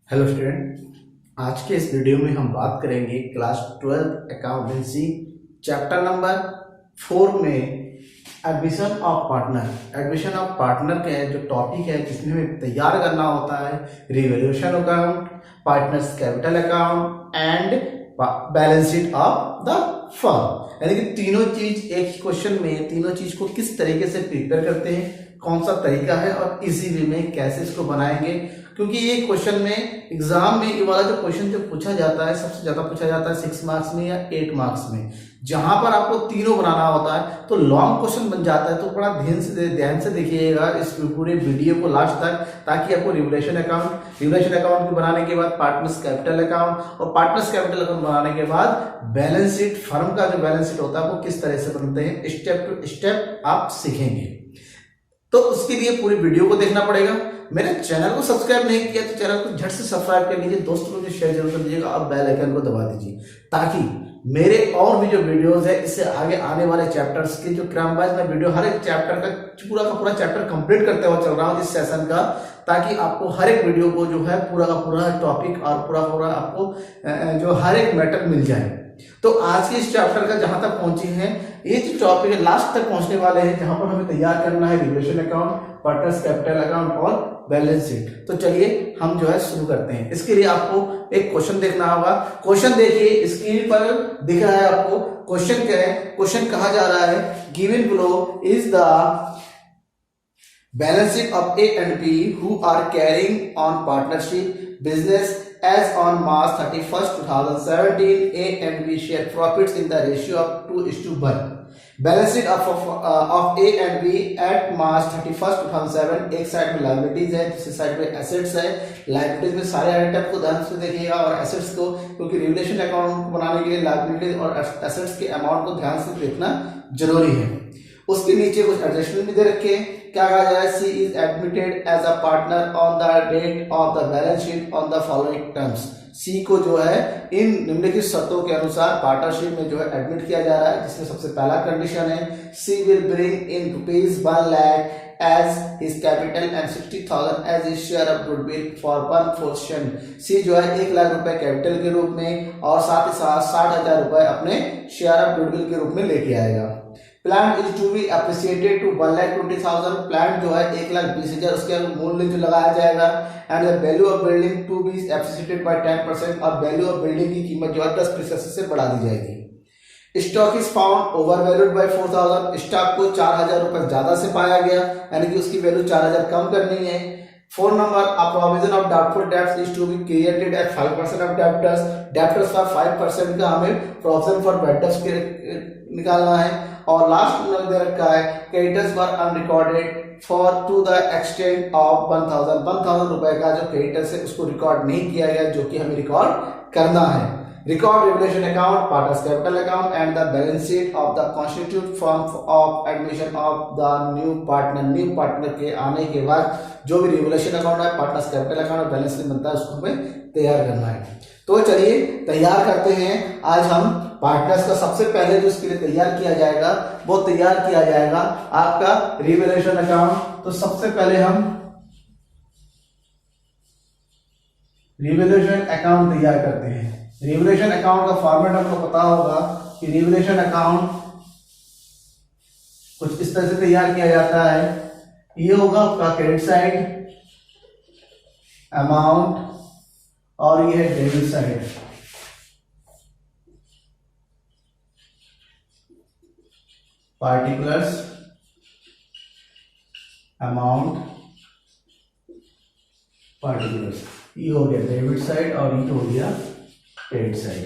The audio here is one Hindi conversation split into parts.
हेलो स्टूडेंट, आज के इस वीडियो में हम बात करेंगे क्लास 12 अकाउंटेंसी चैप्टर नंबर 4 में admission of partner. Admission of partner का जो टॉपिक है जिसमें हमें तैयार करना होता है revaluation account, partners capital account and balance sheet of the firm. यानी कि तीनों चीज एक ही क्वेश्चन में, तीनों चीज को किस तरीके से प्रिपेयर करते हैं, कौन सा तरीका है और इजी वे में कैसे इसको बनाएंगे। क्योंकि ये क्वेश्चन में एग्जाम में ये वाला जो क्वेश्चन जो पूछा जाता है सबसे ज्यादा पूछा जाता है 6 मार्क्स में या 8 मार्क्स में, जहां पर आपको तीनों बनाना होता है तो लॉन्ग क्वेश्चन बन जाता है। तो बड़ा ध्यान से देखिएगा इस पूरे वीडियो को लास्ट तक, ताकि आपको रिवैल्यूएशन अकाउंट बनाने के बाद पार्टनर्स कैपिटल अकाउंट और पार्टनर्स कैपिटल अकाउंट बनाने के बाद बैलेंस शीट, फर्म का जो बैलेंस शीट होता है वो किस तरह से बनते हैं, स्टेप टू स्टेप आप सीखेंगे। तो उसके लिए पूरी वीडियो को देखना पड़ेगा। मेरे चैनल को सब्सक्राइब नहीं किया तो चैनल को झट से सब्सक्राइब कर लीजिए, दोस्तों को शेयर जरूर कर दीजिएगा, अब बेल आइकन को दबा दीजिए ताकि मेरे और भी जो वीडियोस है इससे आगे आने वाले चैप्टर्स के जो क्रम वाइज मैं वीडियो हर एक चैप्टर का पूरा चैप्टर कंप्लीट करते हुए चल रहा हूँ इस सेशन का, ताकि आपको हर एक वीडियो को जो है पूरा का पूरा टॉपिक और पूरा आपको जो हर एक मैटर मिल जाए। तो आज के इस चैप्टर का जहां तक पहुंचे हैं, ये जो टॉपिक है लास्ट तक पहुंचने वाले हैं, जहां पर हमें तैयार करना है revaluation account, partners capital account और बैलेंस शीट। तो चलिए हम जो है शुरू करते हैं। इसके लिए आपको एक क्वेश्चन देखना होगा। क्वेश्चन देखिए, स्क्रीन पर दिख रहा है आपको। क्वेश्चन क्या है? क्वेश्चन कहा जा रहा है given below is the balance sheet of A and B who are carrying on partnership business as on March 31st 2017. A and B share profits in the ratio of 2:1. Balance sheet of A and B at March 31st 2007। एक साइड में लाइबिलिटीज है, दूसरी साइड में एसेट्स है। लाइबिलिटीज में सारे आइटम को ध्यान से देखिएगा और एसेट्स को, क्योंकि रिवैल्यूएशन अकाउंट बनाने के लिए लाइबिलिटीज और एसेट्स के अमाउंट को ध्यान से देखना जरूरी है। उसके नीचे कुछ एडजस्टमेंट भी दे रखे। क्या कहा जाए? C is admitted as a partner on the date of the balance sheet on the following terms. C को जो है इन निम्नलिखित शर्तों के अनुसार पार्टनरशिप में जो है एडमिट किया जा रहा है, जिसमें सबसे पहला कंडीशन है C will bring in rupees 1 lakh as his capital and 60,000 as his share of goodwill for one portion। सी जो है 1 लाख रुपए कैपिटल के रूप में और साथ ही साथ 60,000 रुपए अपने शेयर ऑफ गुडविल के रूप में लेके आएगा। Plant is to be appreciated to 1,20,000। Plant जो है 1,20,000 उसके मूल्य जो लगाया जाएगा। And the value of building to be appreciated by 10% और वैल्यू ऑफ बिल्डिंग की कीमत जो है 10% से बढ़ा दी जाएगी। Stock is found over valued bye 4,000। Stock को 4,000 रुपए ज्यादा से पाया गया, यानी कि उसकी वैल्यू 4,000 कम करनी है। 4 number, a provision of doubtful debts is to be created at 5% of debtors. Debtors का 5% का हमें प्रोविजन फॉर डेब्टर्स के निकालना है। और लास्ट में दे रखा है creditors were unrecorded for to the extent of 1,000 रुपए का जो क्रेडिटर्स है उसको रिकॉर्ड नहीं किया गया, जो कि हमें रिकॉर्ड करना है। Record revaluation account, partners capital account and the balance sheet of the constitute form of admission of the new partner। New partner के आने के बाद जो भी रिवैल्यूएशन अकाउंट है, पार्टनर्स कैपिटल अकाउंट और बैलेंस शीट बनता है उसको हमें तैयार करना है। तो चलिए तैयार करते हैं। आज हम पार्टनर्स का सबसे पहले जो इसके लिए तैयार किया जाएगा वो तैयार किया जाएगा आपका रिवैल्यूएशन अकाउंट। तो सबसे पहले हम रिवैल्यूएशन अकाउंट तैयार करते हैं। रिवैल्यूएशन अकाउंट का फॉर्मेट आपको पता होगा कि रिवैल्यूएशन अकाउंट कुछ इस तरह से तैयार किया जाता है। ये होगा आपका क्रेडिट साइड अमाउंट और ये है debit side. Particulars, amount, particulars, ये हो गया डेबिट साइड और ये हो गया क्रेडिट साइड।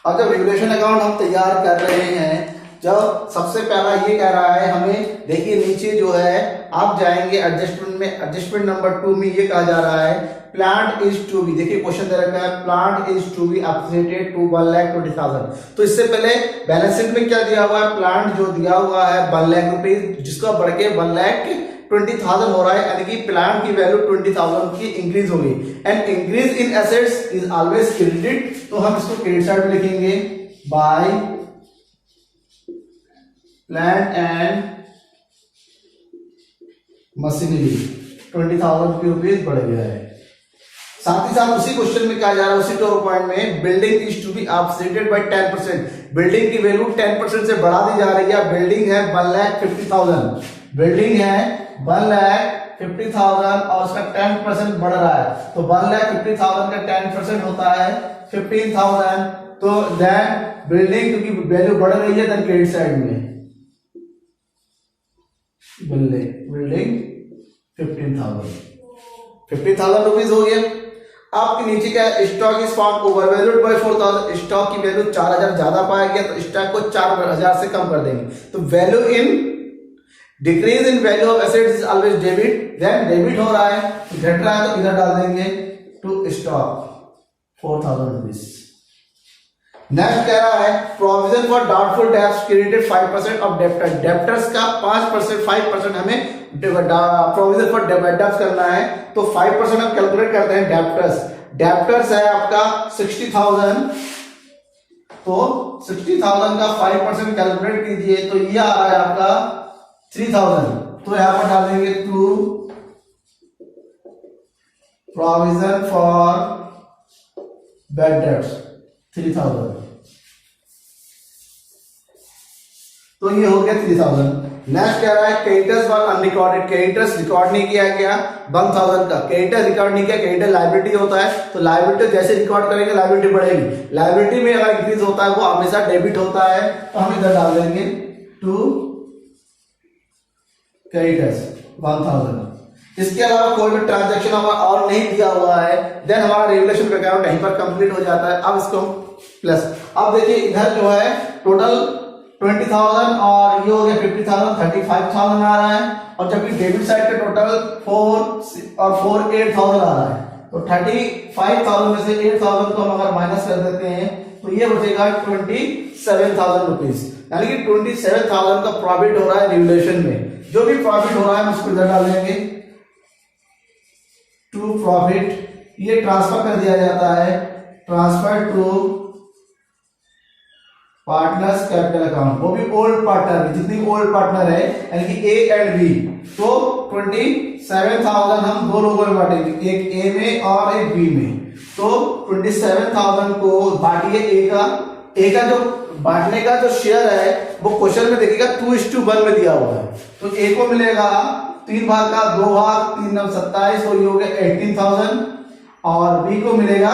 और जब रिवैल्यूएशन अकाउंट हम तैयार कर रहे हैं, जब सबसे पहला ये कह रहा है हमें, देखिए नीचे जो है आप जाएंगे एडजस्टमेंट में, एडजस्टमेंट नंबर 2 में ये कहा जा रहा है प्लांट इज टू बी, देखिए क्वेश्चन दे रखा है plant is to be appreciated to 1,20,000। तो इससे पहले बैलेंस शीट में क्या दिया हुआ है? प्लांट जो दिया हुआ है 1 लाख रुपीज, जिसका बढ़ के 1,20,000 हो रहा है, यानी कि प्लांट की वैल्यू 20,000 की इंक्रीज होगी। And increase in assets is always credited, तो हम इसको क्रेडिट साइड में लिखेंगे by plant and machinery 20,000 rupees बढ़ गया है। साथ ही साथ उसी क्वेश्चन में कहा जा रहा है, उसी 2 पॉइंट में, building is to be upgraded by 10%। Building की वैल्यू 10% से बढ़ा दी जा रही है। बिल्डिंग है 1,50,000, बिल्डिंग है 1,50,000 और उसका 10% बढ़ रहा है, तो 1,50,000 का 10% होता है 15,000। तो देन बिल्डिंग क्योंकि वैल्यू बढ़ रही है, देन क्रेडिट साइड में बिल्डिंग 15,000 रुपीज हो गया। आपके नीचे क्या है, stock is found overvalued by 4,000। Stock की वैल्यू 4,000 ज्यादा पाया गया, तो स्टॉक को 4,000 से कम कर देंगे। तो value in decrease in value of assets is always debit. Then debit हो रहा है, घट रहा है, तो इधर डाल देंगे टू स्टॉक 4,000 रुपीज। नेक्स्ट कह रहा है provision for doubtful debts credited 5% of debtor. Debtors का 5% हमें प्रोविजन फॉर डेब्ट्स करना है, तो 5% हम कैलकुलेट करते हैं। डेब्टर्स है आपका 60,000, तो 60,000 का 5% कैलकुलेट कीजिए, तो ये आ रहा है आपका 3,000। तो यहां पर डालेंगे to provision for bad debts 3,000, तो ये हो गया 3,000। नेक्स्ट कह रहा है creditors were unrecorded. Creditors record नहीं किया गया 1,000 का, क्रेडिटर रिकॉर्ड नहीं किया। क्रेडिटर लायबिलिटी होता है, तो लायबिलिटी जैसे रिकॉर्ड करेंगे लायबिलिटी बढ़ेगी। लायबिलिटी में अगर इंक्रीज होता है वो हमेशा डेबिट होता है, तो हम इधर डाल देंगे टू क्रेडिटर्स 1,000। इसके अलावा कोई भी ट्रांजैक्शन हमारा और नहीं दिया हुआ है, देन हमारा रेगुलेशन अकाउंट यहीं पर कंप्लीट हो जाता है। अब इसको प्लस, अब देखिए इधर जो है टोटल 20,000 और ये हो गया 50,000, 35,000 आ रहा है, और जबकि डेबिट साइड का टोटल 4 और 4 8,000 आ रहा है। तो 35,000 में से 8,000 को हम अगर माइनस कर देते हैं, तो ये बचेगा 27,000 रुपीज, यानी कि 27,000 का प्रॉफिट हो रहा है रेगुलेशन में। जो भी प्रॉफिट हो रहा है हम उसको इधर डाल देंगे टू प्रॉफिट। ये ट्रांसफर कर दिया जाता है, transfer to partners capital account, वो भी ओल्ड पार्टनर, जितनी ओल्ड पार्टनर है यानी कि ए एंड बी। तो 27,000 हम दो लोगों में बांटेंगे, एक ए में और एक बी में। तो 27,000 को बांटिए ए का जो बांटने का जो शेयर है वो क्वेश्चन में देखिएगा 2:1 में दिया हुआ है। तो ए को मिलेगा 3 भाग का 2 भाग, 3 9 27, तो ये हो गया 18,000, और बी को मिलेगा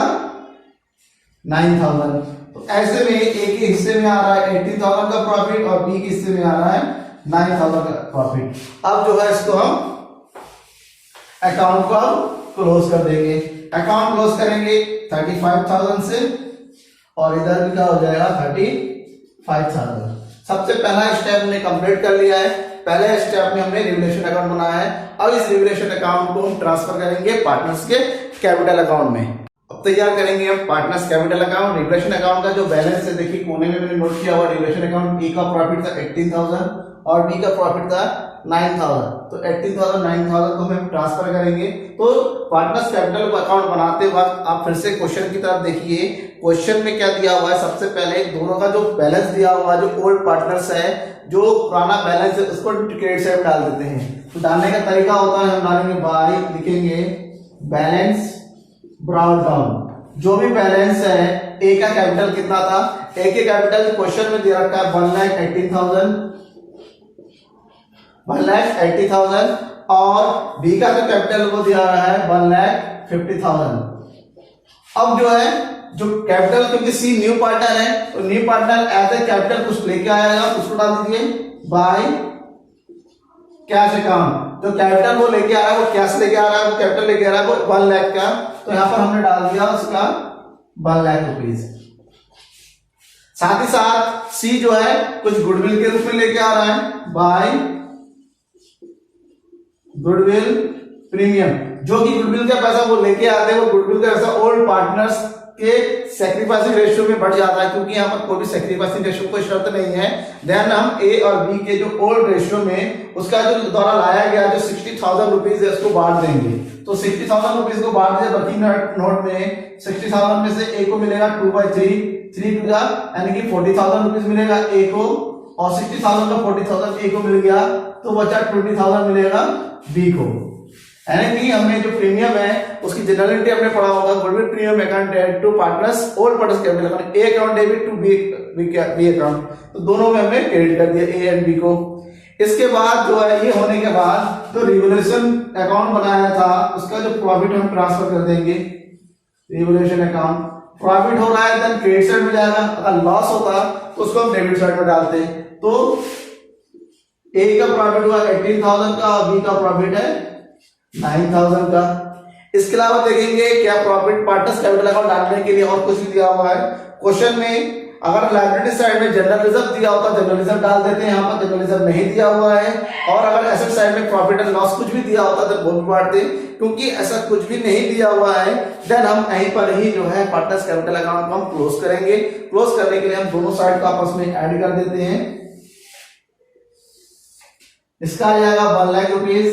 9,000। तो ऐसे में ए के हिस्से में आ रहा है 18,000 का प्रॉफिट और बी के हिस्से में आ रहा है 9,000 का प्रॉफिट। अब जो है इसको हम अकाउंट को क्लोज कर देंगे। अकाउंट क्लोज करेंगे 35,000 से, और इधर भी क्या हो जाएगा 35,000। सबसे पहला स्टेप हमने कंप्लीट कर लिया है। पहले स्टेप में हमने रेगुलेशन अकाउंट बनाया है। अब इस रेगुलेशन अकाउंट को हम ट्रांसफर करेंगे पार्टनर्स के कैपिटल अकाउंट में। अब तैयार करेंगे हम partners capital account. Regulation account का जो बैलेंस है देखिए कोने में मैंने नोट किया हुआ। रेगुलेशन अकाउंट ए का प्रॉफिट था 18,000 और बी का प्रॉफिट था 9,000। तो 18,000 9,000 को हम ट्रांसफर करेंगे। तो पार्टनर्स कैपिटल अकाउंट बनाते वक्त आप फिर से क्वेश्चन की तरफ देखिए। क्वेश्चन में क्या दिया हुआ है, सबसे पहले दोनों का जो बैलेंस दिया हुआ है, जो ओल्ड पार्टनर्स है, जो पुराना बैलेंस है उसको क्रेडिट साइड डाल देते हैं। तो डालने का तरीका होता है, हम डालेंगे बाय, लिखेंगे बैलेंस ब्राउन डाउन। जो भी बैलेंस है, ए का कैपिटल कितना था, ए के कैपिटल क्वेश्चन में दे रखा है 1,80,000 और बी का जो कैपिटल वो दिया रहा है 1,50,000। अब जो है जो कैपिटल, क्योंकि सी न्यू पार्टनर है तो new partner as a capital कुछ लेके आएगा, उसको डाल दीजिए बाय कैश अकाउंट। जो कैपिटल वो लेके आ रहा है वो कैश लेके आ रहा है, वो कैपिटल लेके आ रहा है वो 1 लाख का, तो यहां पर हमने डाल दिया उसका 1 लाख रुपीज। साथ ही साथ सी जो है कुछ गुडविल के रूप में लेके आ रहा है बाय गुडविल प्रीमियम। जो कि गुडविल का पैसा वो लेके आते हैं, वो गुडविल का पैसा ओल्ड पार्टनर्स के सैक्रिफाइसिंग रेशियो में बढ़ जाता है, क्योंकि यहाँ पर कोई भी सैक्रिफाइसिंग रेशियो कोई शर्त नहीं है। देन हम ए और बी के जो ओल्ड रेशियो में उसका जो द्वारा लाया गया जो 60,000 रुपीज है उसको बांट देंगे। तो 60,000 रुपीज को बांट दिया वर्किंग नोट में। 60,000 में से ए को मिलेगा 2/3, 3 टू यानी कि 40,000 रुपीज मिलेगा ए को, और 60,000 का 40,000 ए को मिल गया, तो बचा 20,000 मिलेगा बी को। यानी कि हमने जो प्रीमियम है उसकी जनरलिटी हमने पढ़ा होगा, goodwill premium account debit to partners, all partners capital account, A account debit to B account, तो दोनों में हमने क्रेडिट कर दिया ए एंड बी को। इसके बाद जो है ये होने के बाद जो रिवोल्यूशन अकाउंट बनाया था उसका जो प्रॉफिट हम ट्रांसफर कर देंगे, रिवोल्यूशन अकाउंट प्रॉफिट हो रहा है देन क्रेडिट साइड में जाएगा, अगर लॉस होता तो उसको हम डेबिट साइड में डालते हैं। तो ए का प्रॉफिट हुआ 18,000 का और बी का प्रॉफिट है 9,000 का। इसके अलावा देखेंगे क्या प्रॉफिट पार्टनर्स कैपिटल अकाउंट डालने के लिए और कुछ भी दिया हुआ है क्वेश्चन में। अगर लायबिलिटी साइड में जनरल रिजर्व दिया होता जनरल रिजर्व डाल देते हैं, यहाँ पर जनरल रिजर्व नहीं दिया हुआ है। और अगर एसेट साइड में प्रॉफिट एंड लॉस कुछ भी दिया होता तो वो भी बांटते, क्योंकि ऐसा कुछ भी नहीं दिया हुआ है देन हम यहीं पर ही जो है पार्टनर्स कैपिटल अकाउंट को हम क्लोज करेंगे। क्लोज करने के लिए हम दोनों साइड को आपस में ऐड कर देते हैं। इसका आ जाएगा 1 लाख रुपीज,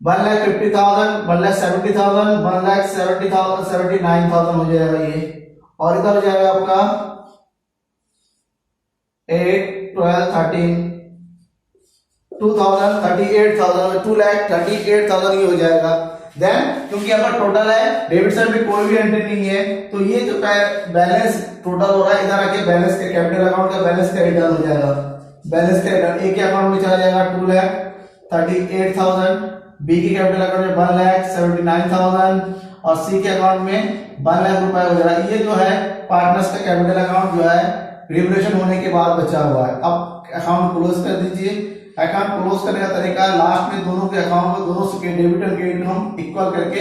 1,50,000, 1,70,000, 1,70,000, 79,000 हो जाएगा ये। और इधर हो जाएगा आपका 8, 12, 13, 2,000, 38,000, 2,38,000 ये हो जाएगा। देन क्योंकि यहाँ पर टोटल है डेबिट साइड में कोई भी एंट्री नहीं है तो ये जो बैलेंस टोटल हो रहा है इधर आके बैलेंस के कैपिटल अकाउंट का बैलेंस का रिटर्न हो जाएगा। बैलेंस का रिटर्न ए के अकाउंट में चला जाएगा 2,38,000, बी के कैपिटल अकाउंट में 1,79,000 और सी के अकाउंट में 1 लाख रुपए हो जाएगा। ये जो है पार्टनर्स का कैपिटल अकाउंट जो है रिवोल्यूशन होने के बाद बचा हुआ है। अब अकाउंट क्लोज कर दीजिए। अकाउंट क्लोज करने का तरीका लास्ट में दोनों के अकाउंट को दोनों से डेबिट और क्रेडिट हम इक्वल करके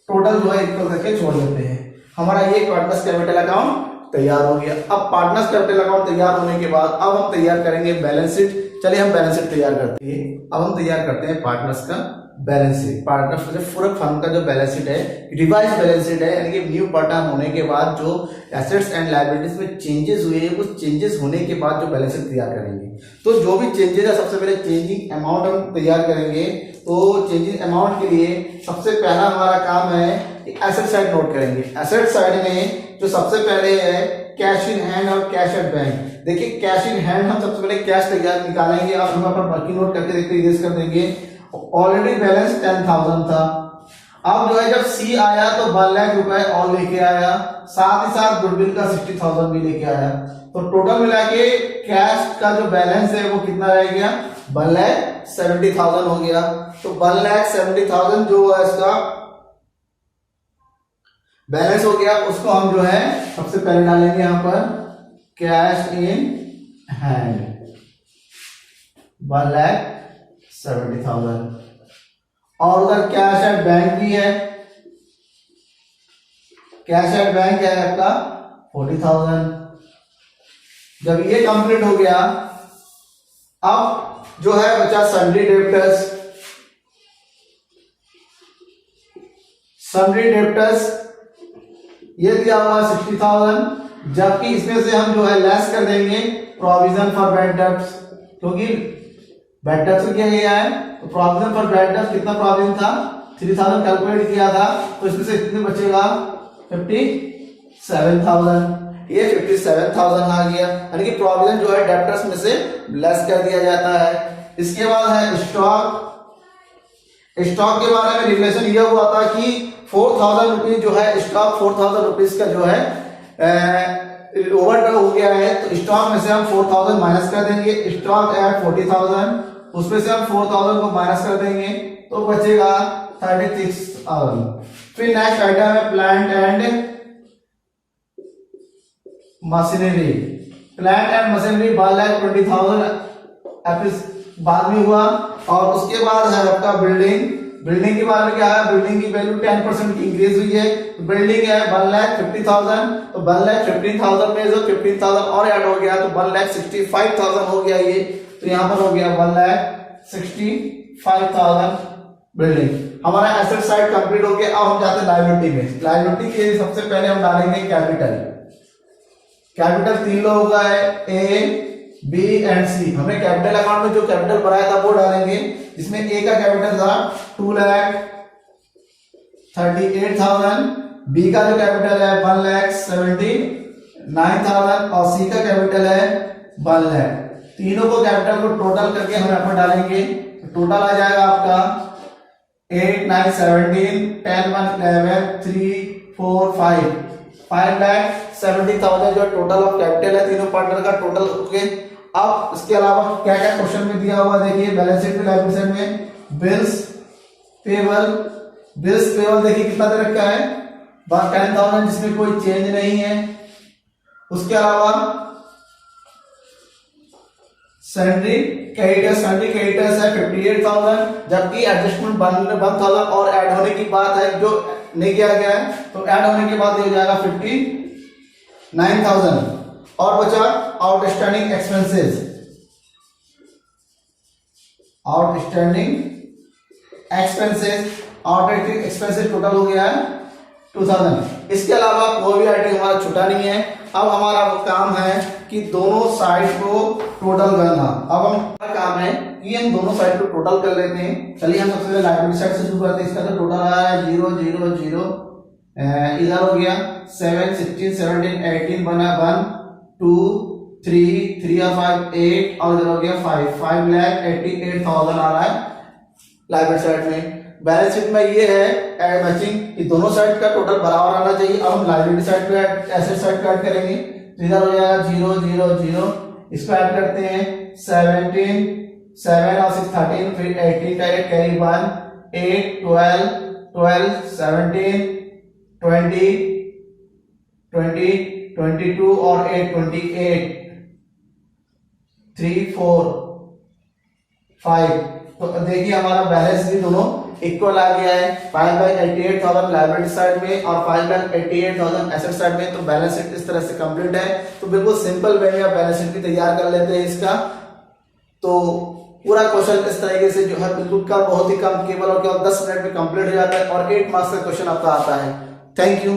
टोटल जो है इक्वल करके छोड़ देते हैं। हमारा ये पार्टनर्स कैपिटल अकाउंट तैयार हो गया। अब पार्टनर्स कैपिटल अकाउंट तैयार होने के बाद अब हम तैयार करेंगे बैलेंस शीट। चलिए हम बैलेंस शीट तैयार करते हैं। अब हम तैयार करते हैं पार्टनर्स का बैलेंस शीट। पार्टनर्स जो पूरे फर्म का जो बैलेंस शीट है रिवाइज बैलेंस शीट है, यानी कि न्यू पार्टनर होने के बाद जो एसेट्स एंड लायबिलिटीज में चेंजेस हुए हैं उस चेंजेस होने के बाद जो बैलेंस शीट तैयार करेंगे। तो जो भी चेंजेस है सबसे पहले चेंजिंग अमाउंट हम तैयार करेंगे। तो चेंजिंग अमाउंट के लिए सबसे पहला हमारा काम है एसेट साइड नोट करेंगे। एसेट साइड में जो सबसे पहले है कैश इन हैंड और कैश एट बैंक। देखिए कैश इन हैंड हम सबसे पहले कैश तैयार निकालेंगे और हम यहाँ पर बाकी नोट करके देखते इरेज कर देंगे। ऑलरेडी बैलेंस 10,000 था। अब जो है जब सी आया तो 1 लाख रुपए और लेके आया, साथ ही साथ गुडविल का 60,000 भी लेके आया। तो टोटल मिला के कैश का जो बैलेंस है वो कितना रह गया 1,70,000 हो गया। तो 1,70,000 जो है इसका बैलेंस हो गया, उसको हम जो है सबसे पहले डालेंगे यहां पर कैश इन हैंड 1,70,000 और उधर कैश एट बैंक भी है। कैश एट बैंक है आपका 40,000। जब ये कंप्लीट हो गया अब जो है बचा सन्ड्री डेब्टर्स। सन्ड्री डेब्टर्स ये दिया हुआ 60,000, जबकि इसमें से हम जो है लेस कर देंगे प्रोविजन फॉर बैड डेब्ट्स, क्योंकि बैड डेब्ट्स किया गया है। तो प्रोविजन फॉर बैड डेब्ट्स कितना प्रोविजन था 3,000 कैलकुलेट किया था, तो इसमें से कितने बचेगा 57,000। ये 57,000 आ गया, यानी कि प्रोविजन जो है डेब्टर्स में से लेस कर दिया जाता है। इसके बाद है स्टॉक। स्टॉक के बारे में रिलेशन ये हुआ था कि 4,000 रुपीज जो है स्टॉक 4,000 रुपीज का जो है ओवरड्रा हो गया है, तो स्टॉक में से हम 4,000 माइनस कर देंगे। स्टॉक एट 40,000, उसमें से हम 4,000 को माइनस कर देंगे तो बचेगा 36,000। फिर नेक्स्ट आइटम है plant and machinery. Plant and machinery 1,20,000 बाद में हुआ। और उसके बाद है आपका बिल्डिंग। बिल्डिंग के बारे में क्या है, बिल्डिंग की वैल्यू 10% की इंक्रीज हुई है। बिल्डिंग है 1,50,000, तो 1,15,000 में जो 15,000 और ऐड हो गया तो 1,65,000 हो गया ये। तो यहाँ पर हो गया 1,65,000 बिल्डिंग। हमारा एसेट साइड कंप्लीट हो गया। अब हम जाते हैं लायबिलिटी में। लायबिलिटी के लिए सबसे पहले हम डालेंगे कैपिटल। कैपिटल 3 लोगों का है, ए बी एंड सी। हमने कैपिटल अकाउंट में जो कैपिटल बनाया था वो डालेंगे, जिसमें ए का कैपिटल था 2,38,000, बी का जो कैपिटल है 1,79,000 और सी का कैपिटल है 1 लाख। तीनों को कैपिटल को टोटल करके हम यहाँ पर डालेंगे, तो टोटल आ जाएगा आपका 8 9 17 10 1 11 3 4 5 5,70,000 जो टोटल ऑफ कैपिटल है तीनों पार्टनर का टोटल। ओके, अब इसके अलावा क्या क्या क्वेश्चन में दिया हुआ देखिए बैलेंस शीट में लाइबिलिटी साइड में बिल्स पेबल देखिए कितना दे रखा है 10,000 जिसमें कोई चेंज नहीं है। उसके अलावा सैलरी क्रेडिटर्स है 58,000, जबकि एडजस्टमेंट 1,000 और ऐड होने की बात है जो नहीं किया गया है, तो ऐड होने के बाद ये हो जाएगा 59,000। और बचा आउटस्टैंडिंग एक्सपेंसेस टोटल हो गया है 2,000। इसके अलावा कोई भी आइटम हमारा छूटा नहीं है। अब हमारा काम है कि दोनों साइड को टोटल करना। अब हमारा काम है कि इन दोनों साइड को टोटल कर लेते हैं। चलिए हम सबसे पहले लाइबिलिटी साइड से शुरू करते हैं। इसका तो टोटल आया है 0 0 0, इधर हो गया 7 16 17 18 बना 1 2 3 3 और 5 8 और इधर हो गया 5,88,000 आ रहा है लाइबिलिटी साइड में। बैलेंस शीट में ये है मैचिंग कि दोनों साइड का टोटल बराबर आना चाहिए। अब हम लाइबिलिटी साइड पे एसेट साइड को ऐड करेंगे, तो इधर हो जाएगा 0 0 0, इसको ऐड करते हैं 17 7 और 6 13, फिर 18 का एक कैरी 1 8 12 12 17 20 20 22 और 8 28 3 4 5। तो देखिए हमारा बैलेंस भी दोनों इक्वल आ गया है 5,88,000 लायबिलिटी साइड में और 5,88,000 एसेट साइड में। तो बैलेंस शीट इस तरह से कंप्लीट है। तो बिल्कुल सिंपल वे में आप बैलेंस शीट भी तैयार कर लेते हैं इसका। तो पूरा क्वेश्चन इस तरीके से जो है बिल्कुल कम, बहुत ही कम, केवल और केवल 10 मिनट में कंप्लीट हो जाता है और 8 मार्क्स का क्वेश्चन आपका आता है। Thank you.